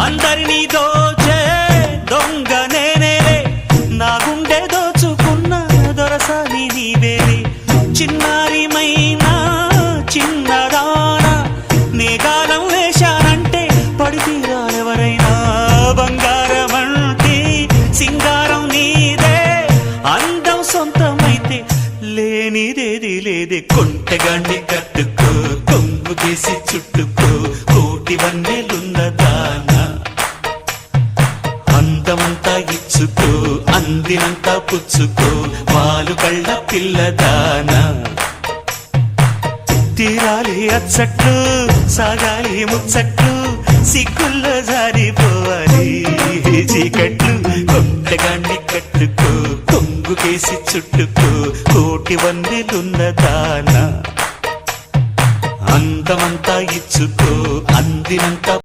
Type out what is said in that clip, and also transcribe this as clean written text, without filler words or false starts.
అందరినీ దోచే దొంగ నేనేలే, నా గుండె దోచుకున్న దొరసాని నీవేలే. చిన్నారిమైనా చిన్నదానా నే గాలం వేశానంటే పడితీరాలెవరైనా. బంగారం అంటే సింగారం నీదే, అందం సొంతమైతే లేనిదేది లేదే. కొంటగాన్ని కట్టుకో, కొంగు తీసి చుట్టుకో, కోటి వన్నెలున్నదానా. అందమంతా ఇచ్చుకో, అందినంతా పుచ్చుకో, వాలు కళ్ళ పిల్లదానా. తీరాలి అచ్చట్లు, సాగాలి ముచ్చట్లు, సిగ్గుల్లో జారిపోవాలి చీకట్లు. కొంటగాన్ని కట్టుకో, కొంగు కేసి చుట్టుకో, కోటి వన్నెలున్నదానా. అందమంతా ఇచ్చుకో, అందినంత